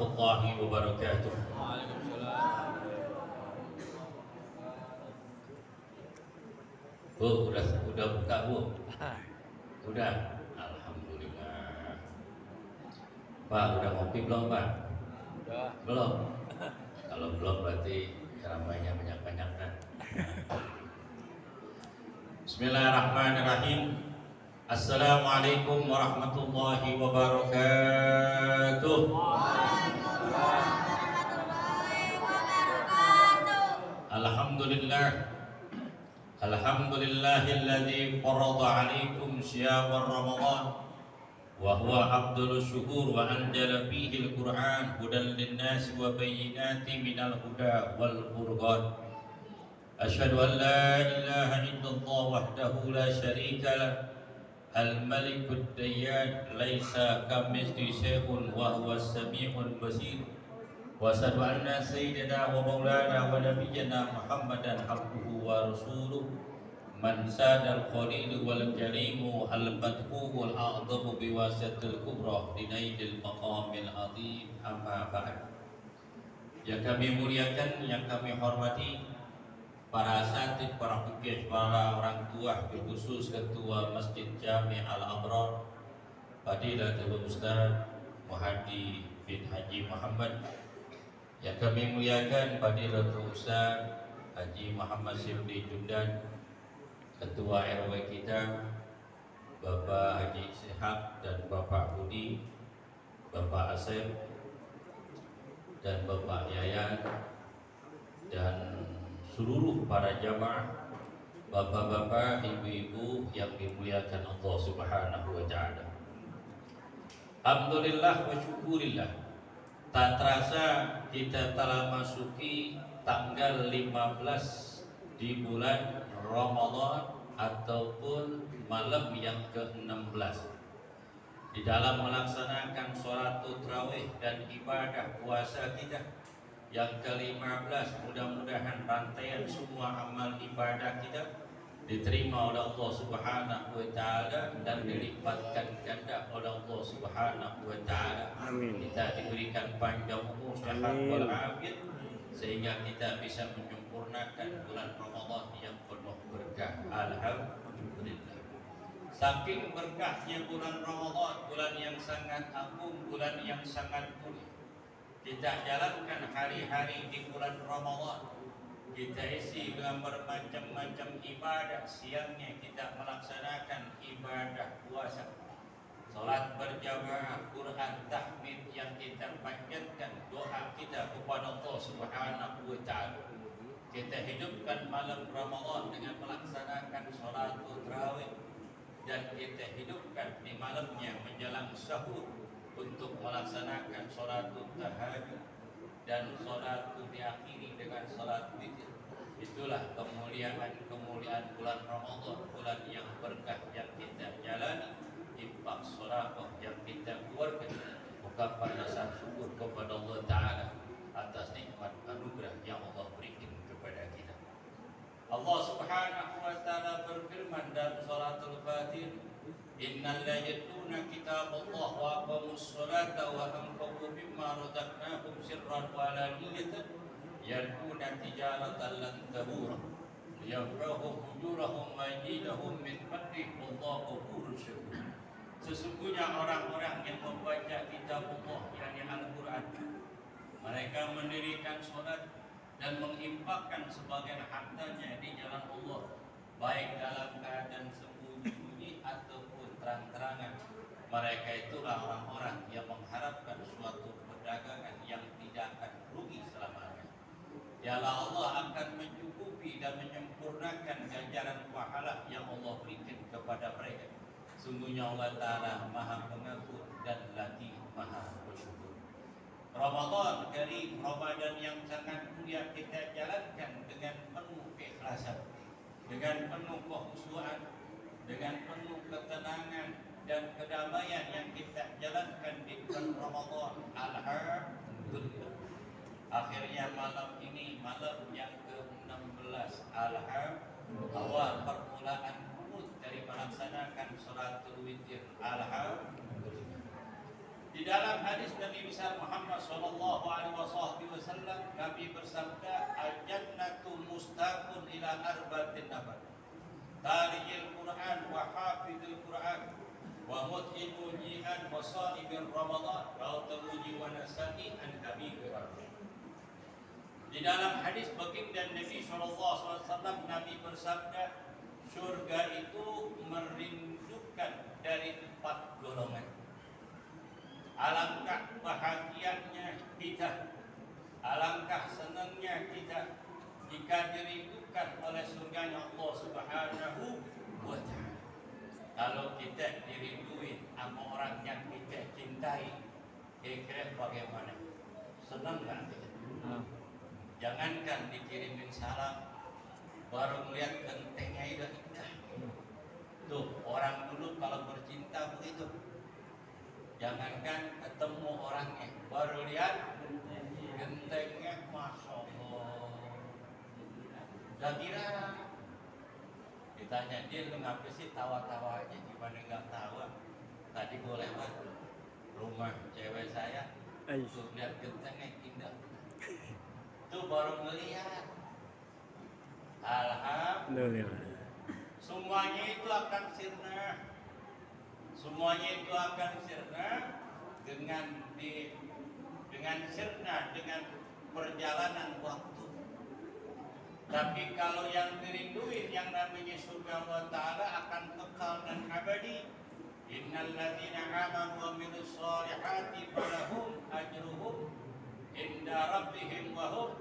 warahmatullahi wabarakatuh. Waalaikumsalam. Bu, udah buka bu? Udah. Alhamdulillah. Pak, udah ngopi belum Pak? Udah. Belum. Kalau belum berarti ceramahnya banyak-banyak kan. Bismillahirrahmanirrahim. Assalamualaikum warahmatullahi wabarakatuh. Alhamdulillah. Alhamdulillahilladzi farada 'alaikum syiyamar Ramadan wa huwa afdalus syuhur wa anzala fihi al-Qur'an hudan lin-nasi wa bayyinatin minal huda wal furqan. Asyhadu an la ilaha illallah wahdahu la syarika lah al-malikud dayyan laisa kamitslihi syai'un wa huwas samiul basir. Wa asyhadu anna sayyidina wa maulana wa nabiyyana Muhammadan abduhu wa rasuluh man sadal khalil wal jalimu al-madhubul a'dhamu biwasatil kubra dinaidil maqamil azim amma ba'd. Yang kami muliakan, yang kami hormati para asatidz, para fikih, para orang tua, khusus ketua Masjid Jami' Al-Abrar Fadilatul Ustaz Muhadi bin Haji Muhammad. Yang kami muliakan Fadilatul Ustaz Haji Muhammad Sibli Jundan, Ketua RW kita, Bapak Haji Sehat dan Bapak Budi, Bapak Asep dan Bapak Yayan, dan seluruh para jamaah, bapak-bapak, ibu-ibu yang dimuliakan Allah Subhanahu wa Ta'ala. Alhamdulillah wa syukurillah. Tak terasa kita telah masuki tanggal 15 di bulan Ramadan ataupun malam yang ke-16 di dalam melaksanakan sholat tarawih dan ibadah puasa kita yang ke-15. Mudah-mudahan rantaian semua amal ibadah kita diterima oleh Allah Subhanahu wa Ta'ala dan dilipatkan ganda oleh Allah Subhanahu wa Ta'ala. Amin. Kita diberikan panjang umur, sehat walafiat, sehingga kita bisa menyempurnakan bulan Ramadan yang penuh berkah. Alhamdulillah. Saking berkahnya bulan Ramadan, bulan yang sangat agung, bulan yang sangat mulia, kita jalankan hari-hari di bulan Ramadan. Kita isi dengan bermacam-macam ibadah. Siangnya kita melaksanakan ibadah puasa, salat berjamaah, Quran tahmid yang kita panjatkan, doa kita kepada Allah Subhanahu wa Ta'ala. Kita hidupkan malam Ramadan dengan melaksanakan salat tarawih, dan kita hidupkan di malamnya menjelang sahur untuk melaksanakan salat tahajud dan salat diakhiri dengan salat witir. Itulah kemuliaan bulan Ramadan, bulan yang berkah yang kita jalani, infak sedekah yang kita keluarkan, ungkapan rasa syukur kepada Allah Ta'ala atas nikmat anugerah yang Allah berikan kepada kita. Allah Subhanahu wa Ta'ala berfirman dalam suratul Fatir, innal ladzina kitaballah wa aqamus sholata wa anfaqu mimma razaqnahum sirran wa alaniyatan yarjuna tijaratan lan tabur liyafrahu ujurahum wa yazidahum min fadlihi wallahu ghafurur syakur. Sesungguhnya orang-orang yang membaca kitab Allah, yakni Al-Quran, mereka mendirikan sholat dan menginfakkan sebagian hartanya di jalan Allah, baik dalam keadaan sembunyi-bunyi ataupun terang-terangan. Mereka itulah orang-orang yang mengharapkan suatu perdagangan yang tidak akan rugi selamanya. Yalah, Allah akan mencukupi dan menyempurnakan ganjaran pahala yang Allah berikan kepada mereka. Sungguhnya Allah Ta'ala Maha Pengampun dan lagi Maha Bersyukur. Ramadan Karim, Ramadan yang sangat mulia, kita jalankan dengan penuh keikhlasan, dengan penuh kekhusyuan, dengan penuh ketenangan dan kedamaian yang kita jalankan di bulan Ramadan. Alhamdulillah. Akhirnya malam ini malam yang ke-16. Alhamdulillah. Awal permulaan dari melaksanakan sholatul witir. Alhamdulillah. Di dalam hadis Nabi besar Muhammad SAW Sallallahu Alaihi Wasallam, Nabi bersabda, al-jannatu mustaqun ila arba'atin nafar, taliyil Quran wa hafidil Quran wa mut'imu ji'an wa sa'ibir Ramadan, rautamuji wa nasa'i an Abi Hurairah. Di dalam hadis baginda Nabi SAW, Nabi bersabda, surga itu merindukan dari 4 golongan. Alangkah bahagianya kita, alangkah senangnya kita jika dirindukan oleh surganya Allah Subhanahu wa Ta'ala. Kalau kita dirinduin sama orang yang kita cintai, kira-kira bagaimana? Senang nggak kita? Jangankan dikirimin salam, baru melihat gentengnya itu indah. Tuh, orang dulu kalau bercinta begitu. Jangankan ketemu orangnya, baru lihat gentengnya, Masya Allah. Udah kira ditanya dia, lu ngapa sih tawa-tawa aja, gimana nggak tawa? Tadi gue lewat rumah cewek saya, tuh lihat gentengnya indah. Tuh baru ngelihat. Alhamdulillah. Semuanya itu akan sirna. Semuanya itu akan sirna dengan sirna dengan perjalanan waktu. Tapi kalau yang dirinduin yang namanya surga wa ta'ala akan kekal dan abadi. Innal ladzina amanu wa amilus solihati falahum ajruhum inda rabbihim wa hum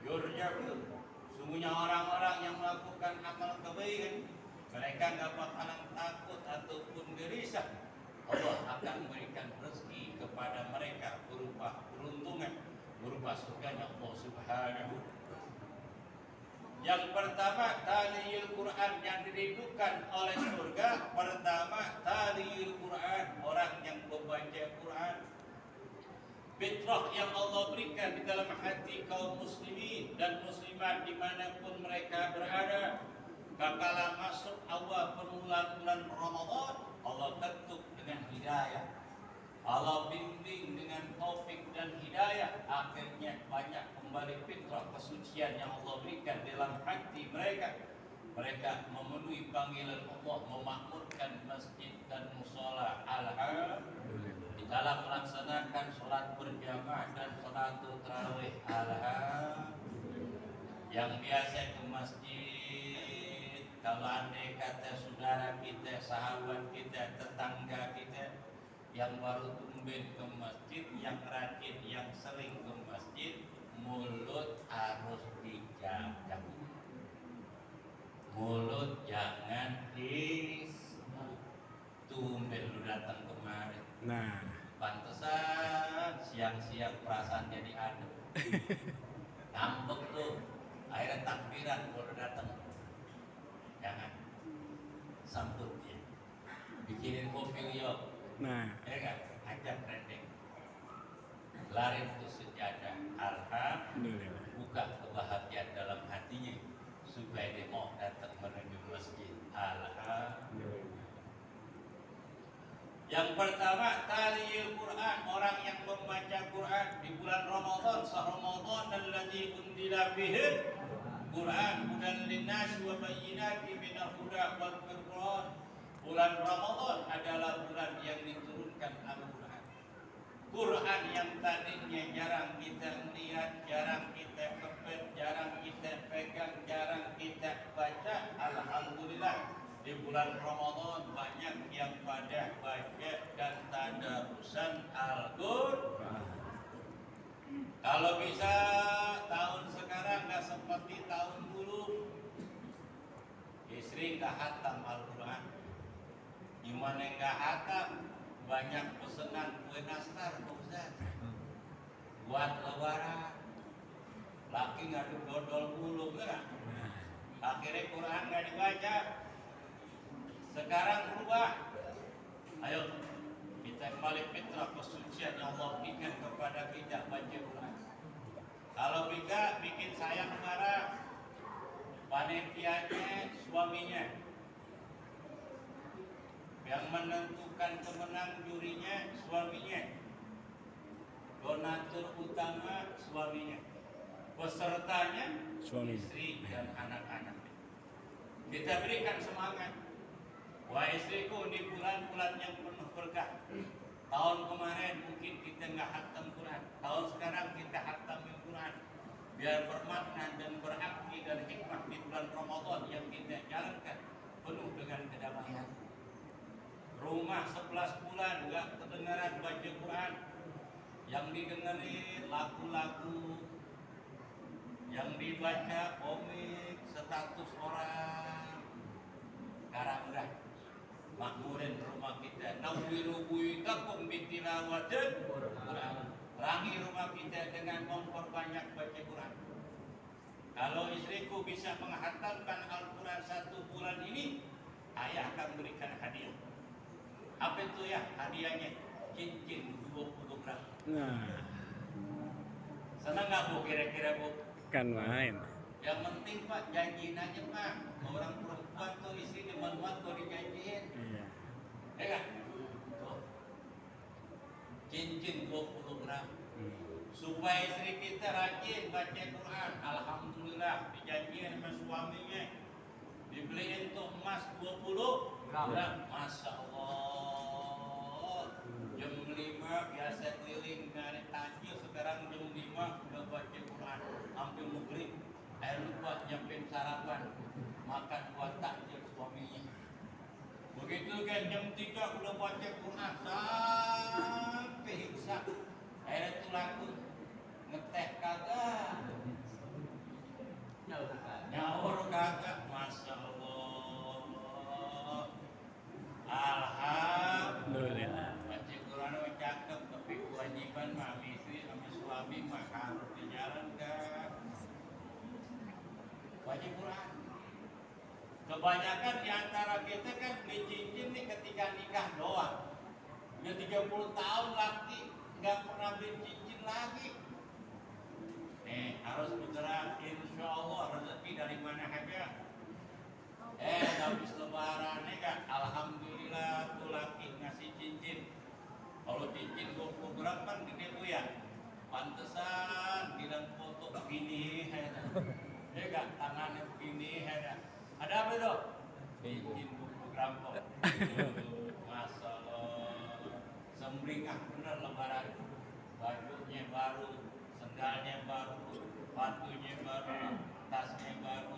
yurja'un. Sungguhnya orang-orang yang melakukan amal kebaikan, mereka nggak bakalan takut ataupun gelisah. Allah akan memberikan rezeki kepada mereka berupa peruntungan, berupa surganya Allah Subhanahu. Yang pertama, taliyul Quran, yang dirindukan oleh surga. Pertama, taliyul Quran, orang yang membaca Quran. Fitrah yang Allah berikan di dalam hati kaum muslimin dan muslimat dimanapun mereka berada. Kala masuk awal permulaan bulan Ramadan, Allah ketuk dengan hidayah, Allah bimbing dengan taufik dan hidayah. Akhirnya banyak kembali fitrah kesucian yang Allah berikan dalam hati mereka. Mereka memenuhi panggilan Allah, memakmurkan masjid dan musola. Alhamdulillah. Di dalam melaksanakan sholat berjamaah dan sholat tarawih. Alhamdulillah. Yang biasa ke masjid, kalau andai kata saudara kita, sahabat kita, tetangga kita yang baru tumben ke masjid, yang rajin, yang sering ke masjid, mulut harus dijaga. Mulut jangan tumben lu datang kemarin. Nah, pantesan siang-siang perasaan jadi adem. Ngambek tuh, akhirnya takbiran kalau datang. Jangan sambut dia, bikinin kopi liok. Nah, ya kan, ajak rendeng, larin tuh sejadah. Alhamdulillah. Buka kebahagiaan dalam hatinya supaya dia mau datang menuju masjid. Alhamdulillah. Yang pertama, taliyul Quran, orang yang membaca Quran di bulan Ramadan. Ramadan alladzi unzila fihi Quran hudan linnas wa bayyinatin minal huda wal furqan. Bulan Ramadan adalah bulan yang diturunkan Al-Quran. Quran yang tadinya jarang kita lihat, jarang kita kepet, jarang kita pegang, jarang kita baca. Alhamdulillah, di bulan Ramadan banyak yang pada baca dan tadarusan Al-Quran. Kalau bisa tahun sekarang nggak seperti tahun dulu, istri nggak hatam Al-Quran. Gimana nggak hatam? Banyak pesanan kue nastar, Ustaz. Buat lebaran. Laki nggak dodol mulu, enggak? Akhirnya Quran nggak dibaca. Sekarang berubah. Ayo kita kembali fitrah kesucian yang Allah berikan kepada kita, baca Quran. Kalau kita bikin sayang marah, panitianya suaminya, yang menentukan pemenang jurinya suaminya. donatur utama suaminya, pesertanya Suami. istri dan anak-anak. Kita berikan semangat. Wah istriku, di bulan-bulan yang penuh berkah. Tahun kemarin mungkin kita nggak hatam Quran, tahun sekarang kita hatam Quran. Biar bermakna dan berarti dan hikmah di bulan Ramadan yang kita jalankan penuh dengan kedamaian. Rumah 11 bulan nggak kedengaran baca Quran, yang didengarin lagu-lagu, yang dibaca komik, status orang. Sekarang udah makmurin rumah kita. Nawwiru buyutakum bitilawatin Quran. Rangi rumah kita dengan memperbanyak baca Quran. Kalau istriku bisa menghatamkan Al-Quran 1 bulan ini, ayah akan berikan hadiah. Apa itu ya hadiahnya? Cincin 20 gram. Nah, Senang nggak Bu kira-kira Bu? kan main. Yang penting Pak janjiin aja Pak. Orang perempuan tuh istri demen-demen tuh dijanjiin. Iya. Ya kan? Tuh. Cincin 20 gram. Supaya istri kita rajin baca Quran. Alhamdulillah dijanjiin sama suaminya. Dibeliin tuh emas 20 gram. Masya Allah. Jam 5 biasa keliling nyari takjil, sekarang jam 5 udah baca Quran. Hampir maghrib. Air lupa nyampein sarapan. Makan buat takjil suaminya. Begitu kan jam 3 udah baca Quran sampai imsak. Akhirnya tuh laku ngeteh kagak. Nyaur kagak. Masya Allah. Alhamdulillah. Baca Quran mah cakep, tapi kewajiban mah istri sama suami mah harus dijalankan. Baca Quran. Kebanyakan di antara kita kan beli cincin nih ketika nikah doang. Udah 30 tahun lagi nggak pernah beli cincin lagi. Nih harus bergerak, insya Allah rezeki dari mana aja. Habis lebaran nih kan, alhamdulillah tuh laki ngasih cincin. Kalau cincin 20 gram kan gede Bu ya. Pantesan bilang foto begini, ya kan tangannya begini, ada apa itu? Cincin 20 gram kok. Masya Allah, sembringah bener lebaran. Bajunya baru, sendalnya baru, batunya baru, tasnya baru,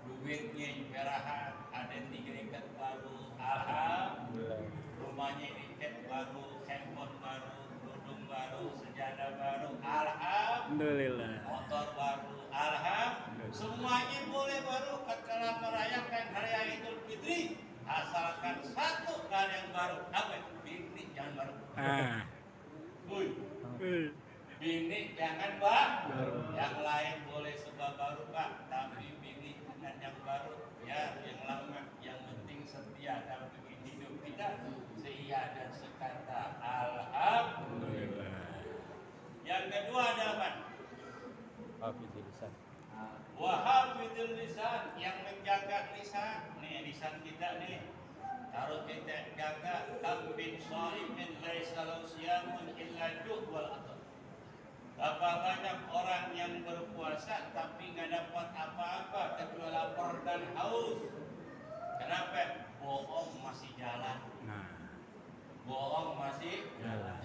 duitnya merahan, ada 3 ikat baru. Alhamdulillah. Rumahnya dicat baru, handphone baru, kerudung baru, sejadah baru. Alhamdulillah. Motor baru. Alhamdulillah. Semuanya boleh baru ketika merayakan hari Idul Fitri. Asalkan satu hal yang baru. Apa? Bini jangan baru. Wuih. Bini jangan baru. Yang lain boleh sebab baru Pak, tapi bini dengan yang baru ya yang lama. Yang penting setia dalam hidup kita, seia dan sekata. Alhamdulillah. Yang kedua ada apa? Hafizul lisan. Wahafidul lisan, yang menjaga lisan. Nih lisan kita nih harus kita jaga. Kam bin shaimin laisa lahu siyamun illa ju' wal atab. Berapa banyak orang yang berpuasa tapi nggak dapat apa-apa kecuali lapar dan haus. Kenapa? Bohong masih jalan. Nah, Bohong masih jalan.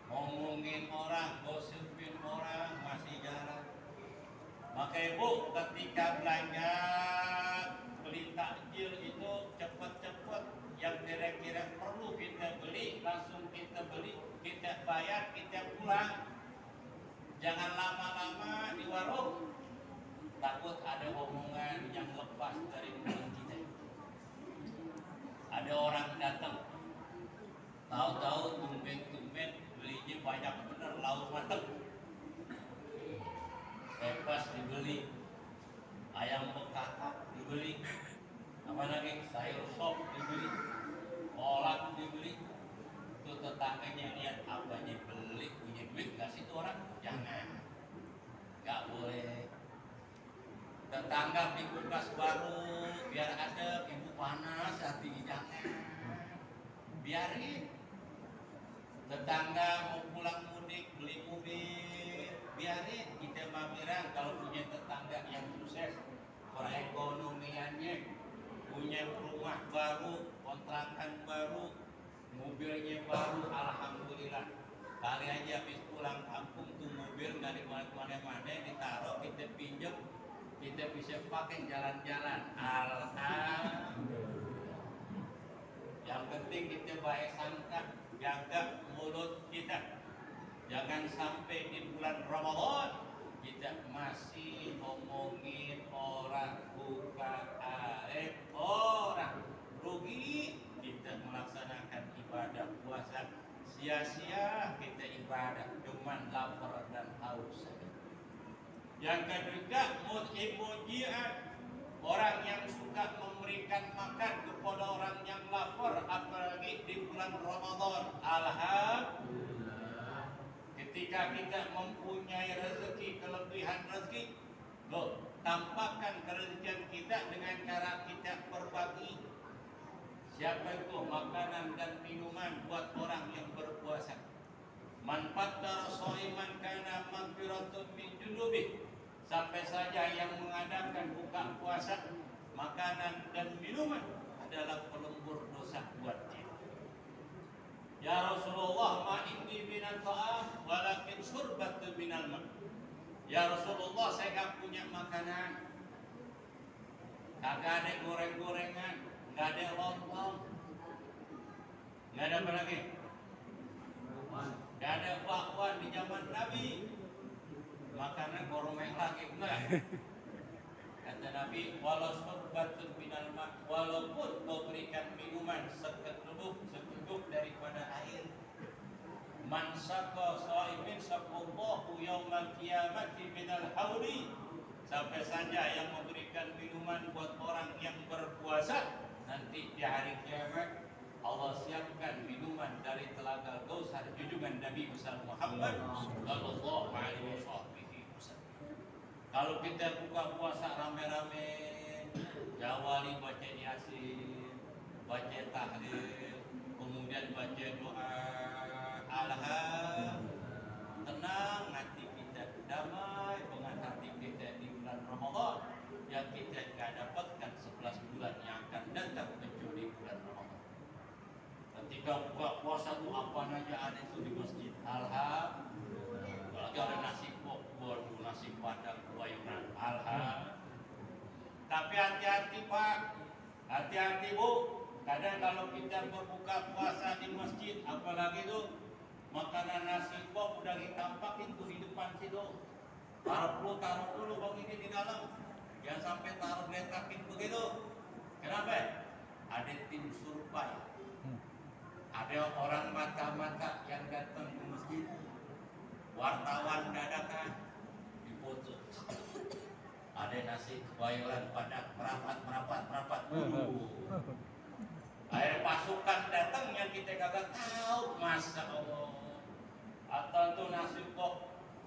Ngomongin orang, gosipin orang masih jalan. Maka Ibu ketika belanja beli takjil itu cepat-cepat, yang kira-kira perlu kita beli langsung kita beli, kita bayar, kita pulang. Jangan lama-lama di warung, takut ada omongan yang lepas dari mulut kita. Ada orang datang, tahu-tahu tumben-tumben belinya banyak bener, lauk mateng. Pepas dibeli, ayam bekakak dibeli, apa lagi sayur sop dibeli, kolak dibeli. Itu tetangganya lihat apanya beli, punya duit kasih tuh orang, jangan, nggak boleh. Tetangga beli kulkas baru biar ada, ibu panas hati, jangan, biarin. Tetangga mau pulang mudik beli mobil, biarin kita mampirang kalau punya tetangga yang sukses perekonomiannya, punya rumah baru, kontrakan baru, mobilnya baru, alhamdulillah. Kali aja habis pulang kampung tuh mobil nggak dimana-mana, ditaruh kita pinjam, kita bisa pakai jalan-jalan. Alhamdulillah. Yang penting kita baik sangka, jaga mulut kita. Jangan sampai di bulan Ramadan kita masih ngomongin orang, bukan aib orang. Rugi kita melaksanakan ibadah puasa, sia-sia kita ibadah cuman lapar dan haus. Yang ketiga, mujiat, orang yang suka memberikan makan kepada orang yang lapar, apalagi di bulan Ramadan. Alhamdulillah. Ketika kita mempunyai rezeki, kelebihan rezeki, tampakkan kerezekian kita dengan cara kita berbagi. Siapa itu makanan dan minuman buat orang yang berpuasa. Man fattara shaiman kana maghfiratun min junubi. Sampai saja yang mengadakan buka puasa, makanan dan minuman adalah pelembur dosa buat dia. Ya Rasulullah, ma indi minat ta'am walakin surbatun minal ma. Ya Rasulullah, saya gak punya makanan, kagak ada goreng-gorengan, gak ada lontong, gak ada apa lagi, gak ada bakwan di zaman Nabi. Makanan goreng lagi enggak. Kata Nabi, walau surbatun minal ma, walaupun kau berikan minuman seteguk daripada air. Man saqa shaimin saqallahu yaumal qiyamati minal hauli. Sampai saja yang memberikan minuman buat orang yang berpuasa, nanti di hari kiamat Allah siapkan minuman dari telaga Kausar junjungan Nabi besar Muhammad sallallahu alaihi wasallam. Kalau kita buka puasa rame-rame, jawali baca Yasin, baca tahlil, kemudian baca doa, alhamdulillah, tenang hati kita, damai dengan hati kita di bulan Ramadan yang kita tidak dapatkan 11 bulan yang akan datang kecuali bulan Ramadan. Ketika buka puasa itu apa saja ada itu di masjid, alhamdulillah. Apalagi ada nasi popcorn, nasi padang, wayunan, alhamdulillah. Tapi hati-hati Pak, hati-hati Bu. Kadang kalau kita berbuka puasa di masjid, apalagi itu makanan nasi pop udah ditampakin tuh di depan situ. Taruh dulu bang ini di dalam, jangan sampai taruh letakin begitu. Kenapa? Ada tim survei, ada orang mata-mata yang datang ke masjid, wartawan dadakan dipoto. Ada nasi kebayoran pada merapat. Akhirnya pasukan datang yang kita kagak tahu, Masya Allah. Atau itu nasi kok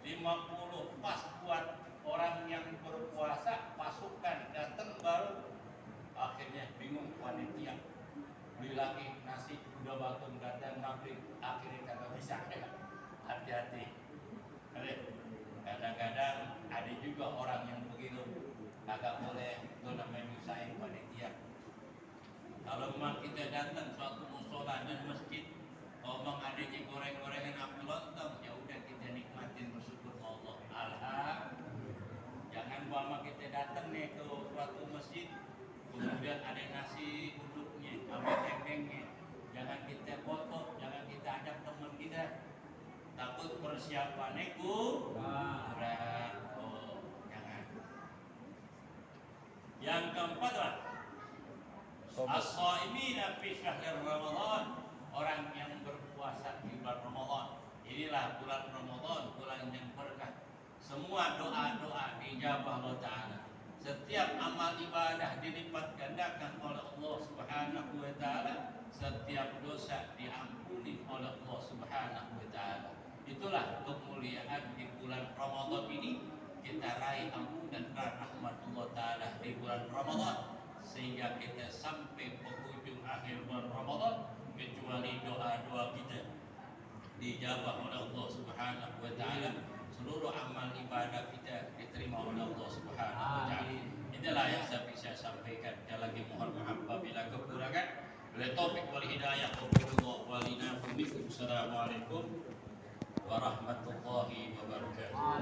50 pas buat orang yang berpuasa, pasukan datang baru akhirnya bingung panitia. Beli lagi nasi udah batum datang maghrib, akhirnya kagak bisa. Hati-hati. Kadang-kadang ada juga orang yang begitu, kagak boleh itu namanya nyusahin panitia. Kalau memang kita datang suatu musola dan masjid, ngomong adanya goreng-gorengan api lontong, ya udah kita nikmatin, bersyukur Allah. Alhamdulillah. Jangan umpama kita datang nih ke suatu masjid, kemudian ada nasi uduknya, sama dendengnya, jangan kita foto, jangan kita ajak teman kita. Takut persiapannya kurang. Jangan. Yang keempat lah, as-shaimina fi syahr Ramadan, orang yang berpuasa di bulan Ramadan. Inilah bulan Ramadan, bulan yang berkah. Semua doa-doa dijabah Allah Ta'ala. Setiap amal ibadah dilipat gandakan oleh Allah Subhanahu wa Ta'ala. Setiap dosa diampuni oleh Allah Subhanahu wa Ta'ala. Itulah kemuliaan di bulan Ramadan ini. Kita raih ampunan dan rahmat Allah Ta'ala di bulan Ramadan, sehingga kita sampai penghujung akhir bulan Ramadan kecuali doa-doa kita dijabah oleh Allah Subhanahu wa taala, seluruh amal ibadah kita diterima oleh Allah Subhanahu wa taala. Inilah yang saya bisa sampaikan. Sekali lagi mohon maaf apabila kekurangan. Bila taufik wal hidayah Assalamualaikum warahmatullahi wabarakatuh.